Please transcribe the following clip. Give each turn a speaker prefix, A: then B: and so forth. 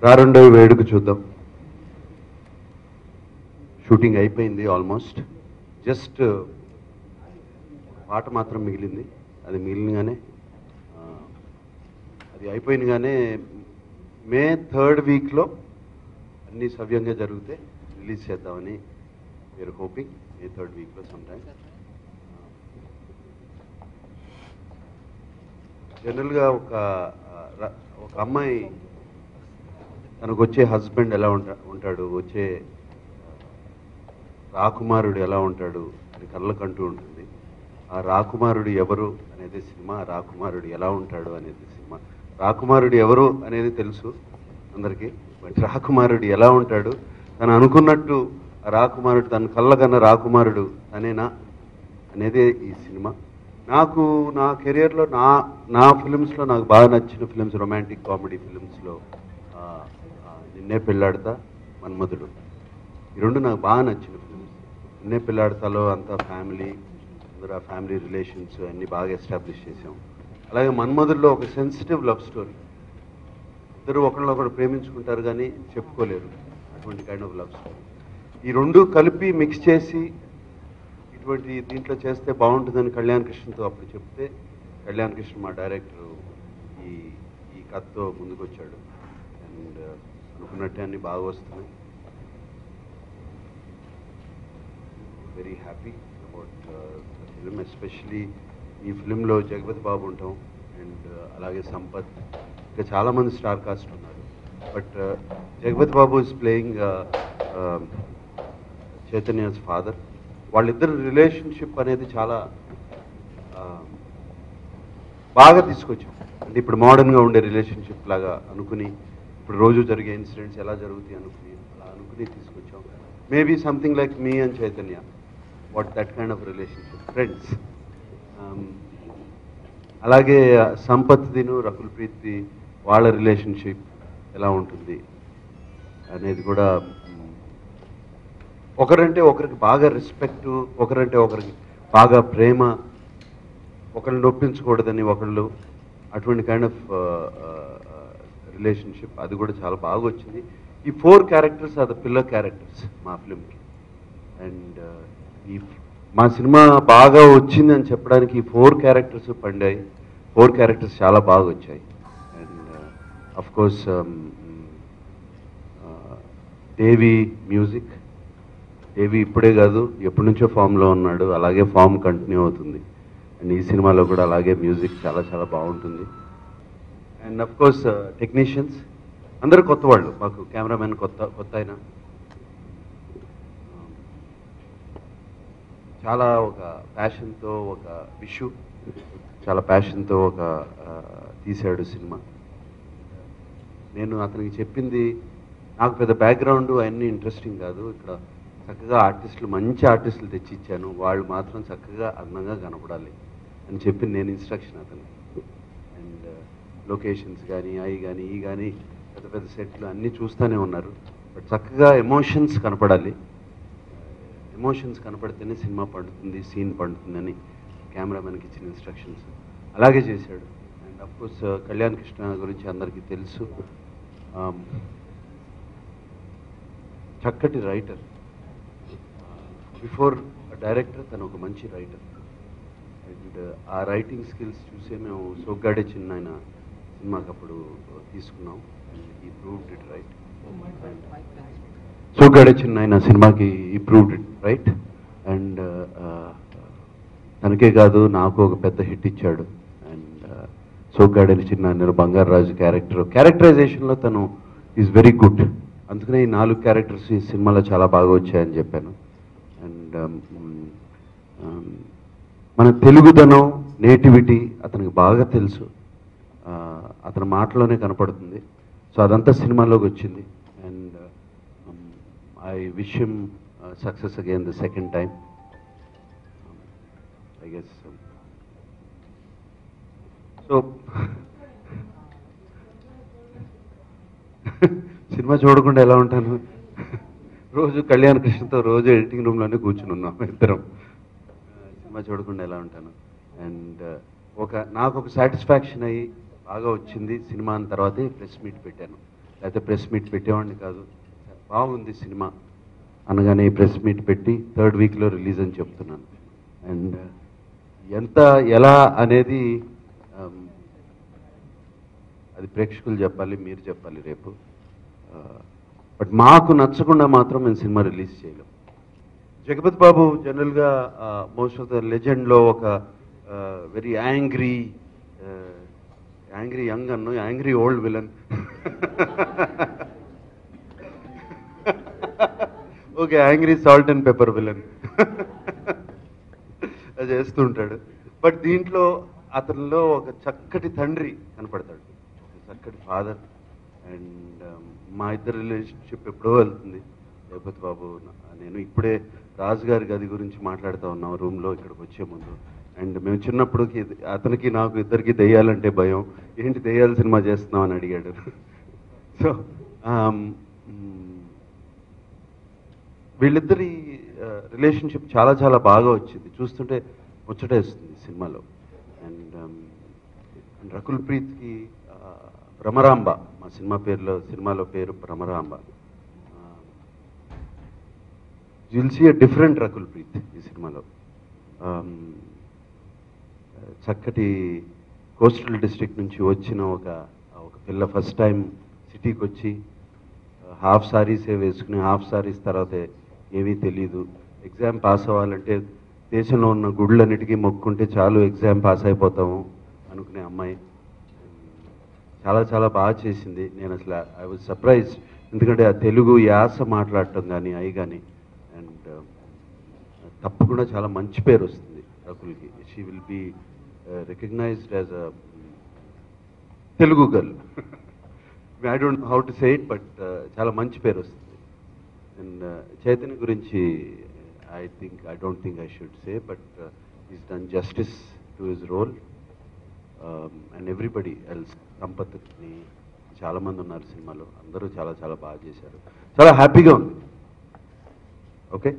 A: రారుండవి వేడుక చూద్దాం. షూటింగ్ అయిపోయింది ఆల్మోస్ట్. జస్ట్ పాట మాత్రం మిగిలింది. అది మిగిలినగానే అది అయిపోయినగానే మే 3rd వీక్లో అన్నీ సవ్యంగా జరిగితే రిలీజ్ చేద్దామని వీఆర్ హోపింగ్. మే 3rd వీక్లో సమ్టైమ్. జనరల్గా ఒక అమ్మాయి తనకు వచ్చే హస్బెండ్ ఎలా ఉంటాడు, వచ్చే రాకుమారుడు ఎలా ఉంటాడు అని కళ్ళకంటూ ఉంటుంది. ఆ రాకుమారుడు ఎవరు అనేది సినిమా, రాకుమారుడు ఎలా ఉంటాడు అనేది సినిమా. రాకుమారుడు ఎవరు అనేది తెలుసు అందరికీ, బట్ రాకుమారుడు ఎలా ఉంటాడు, తను అనుకున్నట్టు ఆ రాకుమారుడు తన కళ్ళకన్న రాకుమారుడు తనేనా అనేదే ఈ సినిమా. నాకు నా కెరియర్లో నా ఫిలిమ్స్లో నాకు బాగా నచ్చిన ఫిలిమ్స్ రొమాంటిక్ కామెడీ ఫిలిమ్స్లో నిన్నే పెళ్ళాడతా, మన్మధుడు, ఈ రెండు నాకు బాగా నచ్చిన ఫిలిమ్స్. నిన్నే పెళ్ళాడతాలో అంతా ఫ్యామిలీ, అందరూ ఆ ఫ్యామిలీ రిలేషన్స్ అన్నీ బాగా ఎస్టాబ్లిష్ చేసాం. అలాగే మన్మధుల్లో ఒక సెన్సిటివ్ లవ్ స్టోరీ, ఇద్దరు ఒకరినొకరు ప్రేమించుకుంటారు కానీ చెప్పుకోలేరు, అటువంటి కైండ్ ఆఫ్ లవ్ స్టోరీ. ఈ రెండు కలిపి మిక్స్ చేసి ఇటువంటి దీంట్లో చేస్తే బాగుంటుందని కళ్యాణ్ కృష్ణతో అప్పుడు చెప్తే, కళ్యాణ్ కృష్ణ మా డైరెక్టర్ ఈ కథతో ముందుకు వచ్చాడు. అండ్ అనుకున్నట్టే అన్నీ బాగా వస్తున్నాయి. Very happy about the film. Especially ఈ ఫిలింలో జగపతి బాబు ఉంటాం, అండ్ అలాగే సంపత్, ఇంకా చాలామంది స్టార్ కాస్ట్ ఉన్నారు. But Jagapathi Babu is playing Chaitanya's father. వాళ్ళిద్దరు రిలేషన్షిప్ అనేది చాలా బాగా తీసుకొచ్చాం. అంటే ఇప్పుడు మోడర్న్గా ఉండే రిలేషన్షిప్ లాగా అనుకుని, ఇప్పుడు రోజు జరిగే ఇన్సిడెంట్స్ ఎలా జరుగుతాయి అలా అనుకుని తీసుకొచ్చాం. Maybe something like me and Chaitanya, what that kind of relationship, friends. అలాగే సంపత్ దిను రకుల్ ప్రీత్ వాళ్ళ రిలేషన్షిప్ ఎలా ఉంటుంది అనేది కూడా, ఒకరంటే ఒకరికి బాగా రెస్పెక్టు, ఒకరంటే ఒకరికి బాగా ప్రేమ, ఒకరిని నొప్పించకూడదని ఒకళ్ళు, అటువంటి కైండ్ ఆఫ్ రిలేషన్షిప్, అది కూడా చాలా బాగా వచ్చింది. ఈ 4 characters are the pillar characters మా ఫిల్మ్కి. అండ్ మా సినిమా బాగా వచ్చింది అని చెప్పడానికి ఈ 4 క్యారెక్టర్స్ పండాయి. 4 క్యారెక్టర్స్ చాలా బాగా వచ్చాయి. And of course Devi music. Devi ఇప్పుడే కాదు, ఎప్పటి నుంచో ఫామ్లో ఉన్నాడు, అలాగే ఫామ్ కంటిన్యూ అవుతుంది. అండ్ ఈ సినిమాలో కూడా అలాగే మ్యూజిక్ చాలా చాలా బాగుంటుంది. అండ్ అఫ్ కోర్స్ టెక్నీషియన్స్ అందరూ కొత్త వాళ్ళు మాకు. కెమెరామెన్ కొత్త ఆయన, చాలా ఒక ప్యాషన్తో, ఒక విషు చాలా ప్యాషన్తో తీశాడు సినిమా. నేను అతనికి చెప్పింది, నాకు పెద్ద బ్యాక్గ్రౌండ్ అవన్నీ ఇంట్రెస్టింగ్ కాదు, ఇక్కడ చక్కగా ఆర్టిస్టులు, మంచి ఆర్టిస్టులు తెచ్చి ఇచ్చాను, వాళ్ళు మాత్రం చక్కగా అందంగా కనపడాలి అని చెప్పి నేను ఇన్స్ట్రక్షన్ అతనికి. అండ్ లొకేషన్స్ కానీ అవి కానీ ఈ కానీ పెద్ద పెద్ద సెట్లు అన్నీ చూస్తూనే ఉన్నారు, బట్ చక్కగా ఎమోషన్స్ కనపడాలి, ఎమోషన్స్ కనపడితేనే సినిమా పండుతుంది, సీన్ పండుతుందని కెమెరామెన్కి ఇచ్చిన ఇన్స్ట్రక్షన్స్ అలాగే చేశాడు. అండ్ అఫ్కోర్స్ కళ్యాణ్ కృష్ణ గురించి అందరికీ తెలుసు, చక్కటి రైటర్. బిఫోర్ డైరెక్టర్ తను ఒక మంచి రైటర్. అండ్ ఆ రైటింగ్ స్కిల్స్ చూసే మేము సోగ్గాడే చిన్నాయన సినిమాకి అప్పుడు తీసుకున్నాం. అండ్ ఈ ప్రూవ్డ్ ఇట్ రైట్. సోగ్గాడే చిన్నాయన సినిమాకి ఈ ప్రూవ్డ్ ఇట్ రైట్. అండ్ తనకే కాదు, నాకు ఒక పెద్ద హిట్ ఇచ్చాడు. అండ్ సోగ్గాడే చిన్నాయన బంగారాజు క్యారెక్టరైజేషన్లో తను ఈజ్ వెరీ గుడ్. అందుకనే ఈ 4 క్యారెక్టర్స్ ఈ సినిమాలో చాలా బాగా వచ్చాయని చెప్పాను. అండ్ మన తెలుగుదనం, నేటివిటీ అతనికి బాగా తెలుసు, అతని మాటలోనే కనపడుతుంది. సో అదంతా సినిమాలోకి వచ్చింది. And I wish him success again the second time. I guess so cinema చూడకుండా ఎలా ఉంటాను, రోజు కళ్యాణ్ కృష్ణతో రోజు ఎడిటింగ్ రూమ్లోనే కూర్చుని ఉన్నాం ఇద్దరం. సినిమా చూడకుండా ఎలా ఉంటాను. అండ్ నాకు ఒక సాటిస్ఫాక్షన్ అయ్యి బాగా వచ్చింది సినిమా అన్న తర్వాతే ప్రెస్ మీట్ పెట్టాను. లేకపోతే ప్రెస్ మీట్ పెట్టేవాడిని కాదు. బాగుంది సినిమా అనగానే ప్రెస్ మీట్ పెట్టి 3rd వీక్లో రిలీజ్ అని చెప్తున్నాను. అండ్ ఎంత ఎలా అనేది అది ప్రేక్షకులు చెప్పాలి, మీరు చెప్పాలి రేపు. బట్ మాకు నచ్చకుండా మాత్రం మేము సినిమా రిలీజ్ చేయలేం. జగపతి బాబు జనరల్గా మోస్ట్ ఆఫ్ ద లెజెండ్లో ఒక వెరీ యాంగ్రీ యంగ్ అన్ను angry old villain, okay angry salt and pepper villain అది చేస్తుంటాడు. బట్ దీంట్లో అతనిలో ఒక చక్కటి తండ్రి కనపడతాడు, ఒక చక్కటి ఫాదర్. అండ్ మా ఇద్దరు రిలేషన్షిప్ ఎప్పుడో వెళ్తుంది. జగపతి బాబు నేను ఇప్పుడే రాజు గారి గది గురించి మాట్లాడుతూ ఉన్నాం రూమ్లో ఇక్కడికి వచ్చే ముందు. అండ్ మేము చిన్నప్పుడు అతనికి నాకు ఇద్దరికి దెయ్యాలంటే భయం, ఏంటి దెయ్యాల సినిమా చేస్తున్నాం అని అడిగాడు. సో వీళ్ళిద్దరి రిలేషన్షిప్ చాలా చాలా బాగా వచ్చింది, చూస్తుంటే ముచ్చటేస్తుంది సినిమాలో. అండ్ రకుల్ ప్రీత్కి భ్రమరాంబ, మా సినిమాలో పేరు Bhramaramba. You'll see a different Rakul Preet ఈ సినిమాలో. చక్కటి కోస్టల్ డిస్ట్రిక్ట్ నుంచి వచ్చిన ఒక పిల్ల ఫస్ట్ టైం సిటీకి వచ్చి హాఫ్ సారీసే వేసుకుని, హాఫ్ సారీస్ తర్వాత ఏమీ తెలీదు. ఎగ్జామ్ పాస్ అవ్వాలంటే దేశంలో ఉన్న గుళ్ళన్నిటికీ మొక్కుంటే చాలు ఎగ్జామ్ పాస్ అయిపోతాము అనుకునే అమ్మాయి. చాలా చాలా బాగా చేసింది. నేను అసలు ఐ వాజ్ సర్ప్రైజ్డ్, ఎందుకంటే ఆ తెలుగు యాస మాట్లాడటం కానీ కానీ. అండ్ తప్పకుండా చాలా మంచి పేరు వస్తుంది రకుల్కి. She will be recognised as a Telugu girl. I don't know how to say it, but చాలా మంచి పేరు వస్తుంది. అండ్ చైతన్య గురించి I don't think I should say, but he's done justice to his role. And everybody else, Sampath ని చాలా మంది ఉన్నారు సినిమాలో, అందరూ చాలా చాలా బాగా చేశారు. చాలా హ్యాపీగా ఉంది. ఓకే.